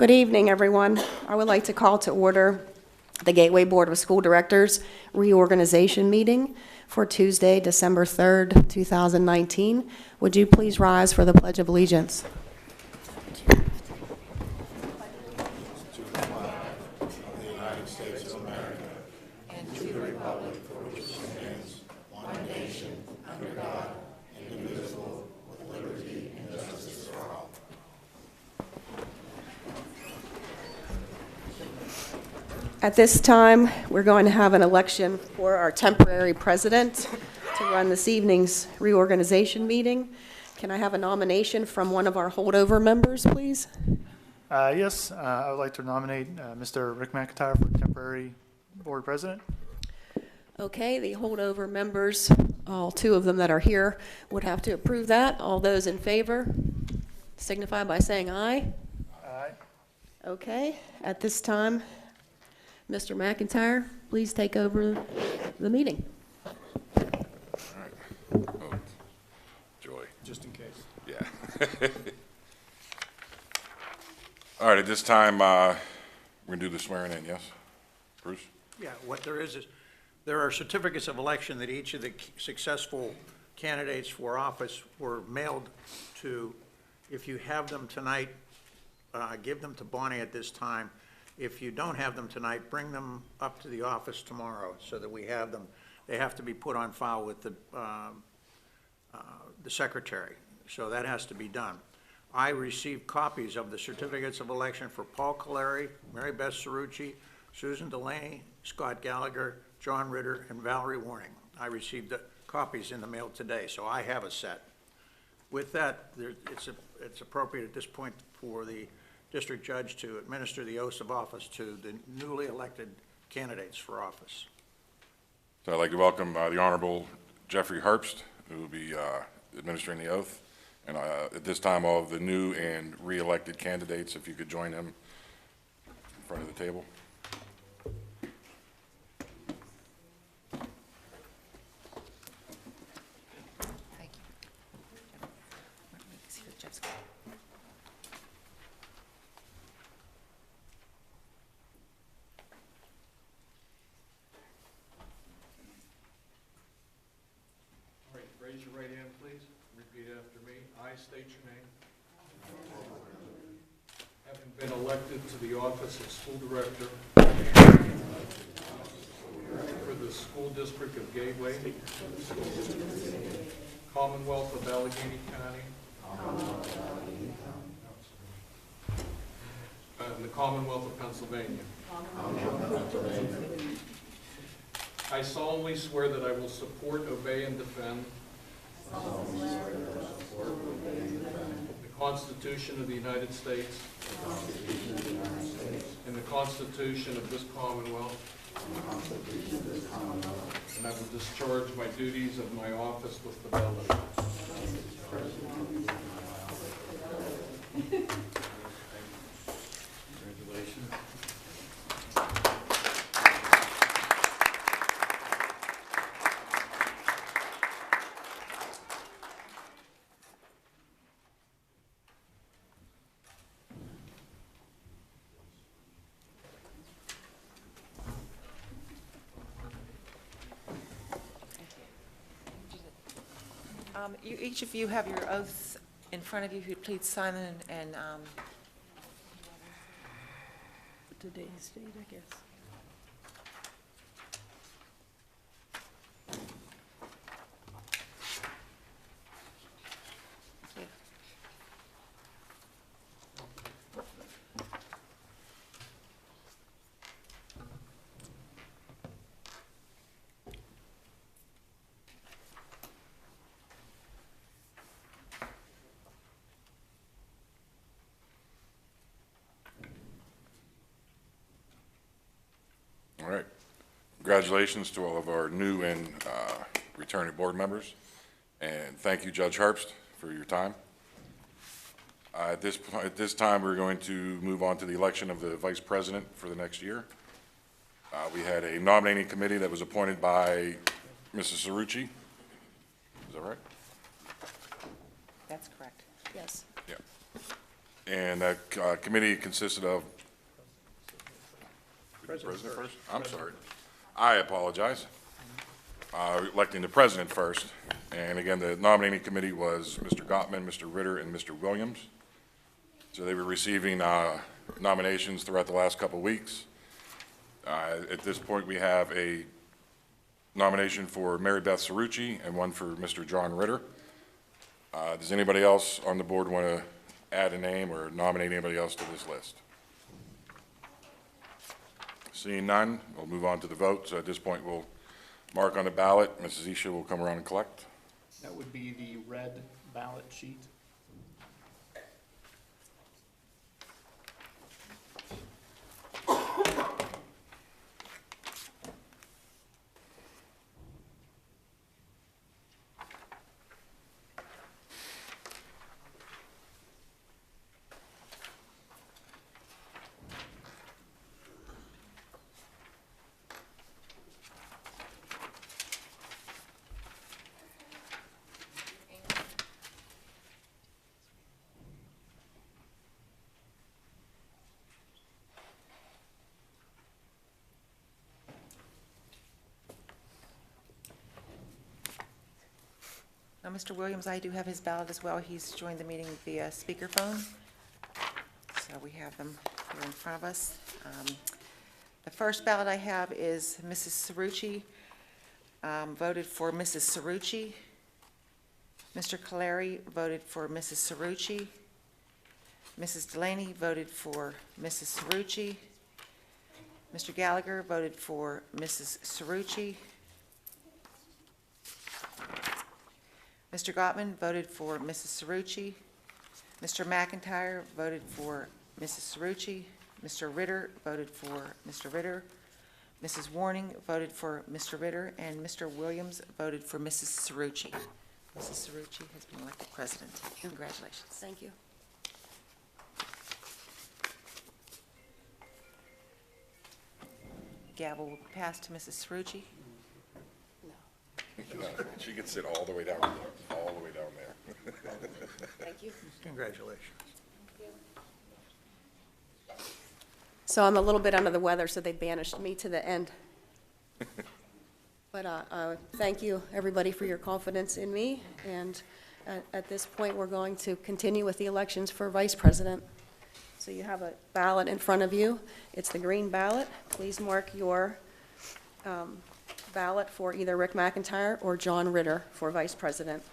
Good evening, everyone. I would like to call to order the Gateway Board of School Directors Reorganization Meeting for Tuesday, December 3rd, 2019. Would you please rise for the Pledge of Allegiance? At this time, we're going to have an election for our temporary president to run this evening's reorganization meeting. Can I have a nomination from one of our holdover members, please? Yes, I would like to nominate Mr. Rick McIntyre for temporary board president. Okay, the holdover members, all two of them that are here, would have to approve that. All those in favor signify by saying aye. Aye. Okay, at this time, Mr. McIntyre, please take over the meeting. All right. Oh, Joy. Just in case. Yeah. All right, at this time, we're going to do the swearing in, yes? Bruce? Yeah, what there is there are certificates of election that each of the successful candidates for office were mailed to. If you have them tonight, give them to Bonnie at this time. If you don't have them tonight, bring them up to the office tomorrow so that we have them. They have to be put on file with the secretary, so that has to be done. I received copies of the certificates of election for Paul Caleri, Mary Beth Cerrucci, Susan Delaney, Scott Gallagher, John Ritter, and Valerie Warning. I received the copies in the mail today, so I have a set. With that, it's appropriate at this point for the district judge to administer the oaths of office to the newly elected candidates for office. So I'd like to welcome the Honorable Jeffrey Herbst, who will be administering the oath. And at this time, all of the new and re-elected candidates, if you could join him in front of the table. Thank you. Let me see what Jeff's got. All right, raise your right hand, please. Repeat after me. I state your name. Having been elected to the office of school director for the school district of Gateway, Commonwealth of Allegheny County, and the Commonwealth of Pennsylvania. I solemnly swear that I will support, obey, and defend the Constitution of the United States and the Constitution of this Commonwealth, and I will discharge my duties of my office with fidelity. Congratulations. Each of you have your oaths in front of you. If you'd please sign them and Today's date, I guess. yeah. All right. Congratulations to all of our new and returning board members. And thank you, Judge Herbst, for your time. At this time, we're going to move on to the election of the vice president for the next year. We had a nominating committee that was appointed by Mrs. Cerrucci. Is that right? That's correct. Yes. Yeah. And that committee consisted of... President first? I'm sorry. I apologize. Electing the president first. And again, the nominating committee was Mr. Gottman, Mr. Ritter, and Mr. Williams. So they were receiving nominations throughout the last couple of weeks. At this point, we have a nomination for Mary Beth Cerrucci and one for Mr. John Ritter. Does anybody else on the board want to add a name or nominate anybody else to this list? Seeing none, we'll move on to the vote. So at this point, we'll mark on the ballot. Mrs. Isha will come around and collect. That would be the red ballot sheet. Now, Mr. Williams, I do have his ballot as well. He's joined the meeting via speakerphone. So we have them here in front of us. The first ballot I have is Mrs. Cerrucci, voted for Mrs. Cerrucci. Mr. Caleri voted for Mrs. Cerrucci. Mrs. Delaney voted for Mrs. Cerrucci. Mr. Gallagher voted for Mrs. Cerrucci. Mr. Gottman voted for Mrs. Cerrucci. Mr. McIntyre voted for Mrs. Cerrucci. Mr. Ritter voted for Mr. Ritter. Mrs. Warning voted for Mr. Ritter, and Mr. Williams voted for Mrs. Cerrucci. Mrs. Cerrucci has been elected president. Congratulations. Thank you. Gavel will pass to Mrs. Cerrucci. She can sit all the way down, all the way down there. Thank you. Congratulations. So I'm a little bit under the weather, so they banished me to the end. But thank you, everybody, for your confidence in me. And at this point, we're going to continue with the elections for vice president. So you have a ballot in front of you. It's the green ballot. Please mark your ballot for either Rick McIntyre or John Ritter for vice president.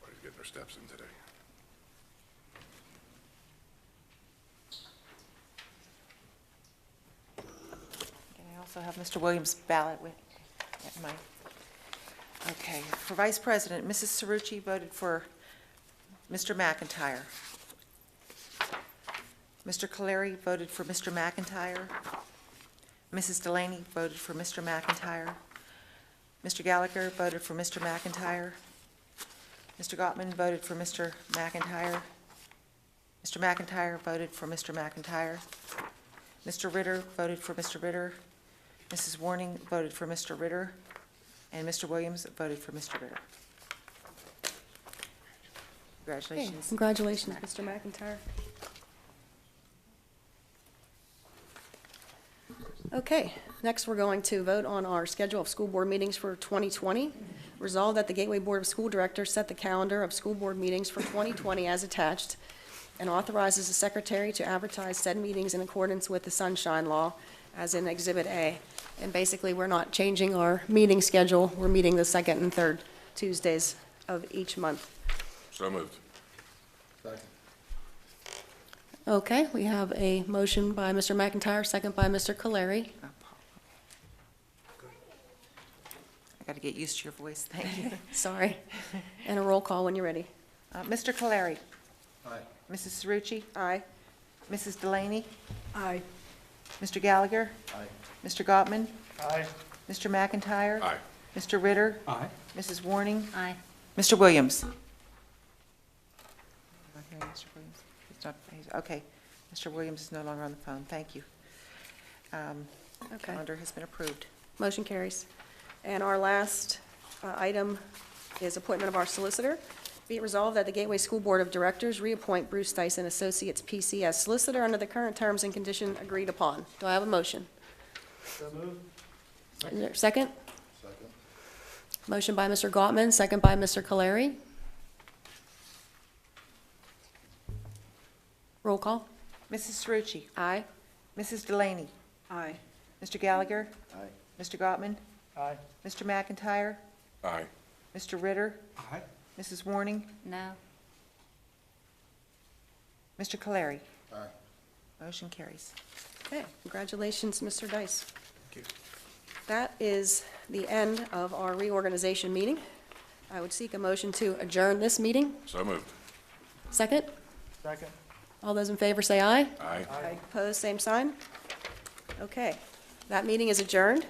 Everybody's getting their steps in today. And I also have Mr. Williams' ballot with at my, okay. For vice president, Mrs. Cerrucci voted for Mr. McIntyre. Mr. Caleri voted for Mr. McIntyre. Mrs. Delaney voted for Mr. McIntyre. Mr. Gallagher voted for Mr. McIntyre. Mr. Gottman voted for Mr. McIntyre. Mr. McIntyre voted for Mr. McIntyre. Mr. Ritter voted for Mr. Ritter. Mrs. Warning voted for Mr. Ritter. And Mr. Williams voted for Mr. Ritter. Okay, Congratulations. congratulations, Mr. McIntyre. Okay, next we're going to vote on our schedule of school board meetings for 2020. Resolved that the Gateway Board of School Directors set the calendar of school board meetings for 2020 as attached and authorizes the secretary to advertise said meetings in accordance with the Sunshine Law as in Exhibit A. And basically, we're not changing our meeting schedule. We're meeting the second and third Tuesdays of each month. So moved. Okay, we have a motion by Mr. McIntyre, second by Mr. Caleri. I got to get used to your voice. Thank you. Sorry. And a roll call when you're ready. Mr. Caleri. Aye. Mrs. Cerucci? Aye. Mrs. Delaney? Aye. Mr. Gallagher? Aye. Mr. Gottman? Aye. Mr. McIntyre? Aye. Mr. Ritter? Aye. Mrs. Warning? Aye. Mr. Williams? Not hearing Mr. Williams. Okay. Mr. Williams is no longer on the phone. Thank you. Okay. Calendar has been approved. Motion carries. And our last item is appointment of our solicitor. Be it resolved that the Gateway School Board of Directors reappoint Bruce Dyson Associates PC as solicitor under the current terms and condition agreed upon. Do I have a motion? So moved. Is there a second? Second. Motion by Mr. Gottman, second by Mr. Caleri. Roll call. Mrs. Cerucci? Aye. Mrs. Delaney? Aye. Mr. Gallagher? Aye. Mr. Gottman? Aye. Mr. McIntyre? Aye. Mr. Ritter? Aye. Mrs. Warning? No. Mr. Caleri? Aye. Motion carries. Okay, congratulations, Mr. Dice. Thank you. That is the end of our reorganization meeting. I would seek a motion to adjourn this meeting. So moved. Second? Second. All those in favor say aye. Aye. Opposed, same sign. Okay, that meeting is adjourned.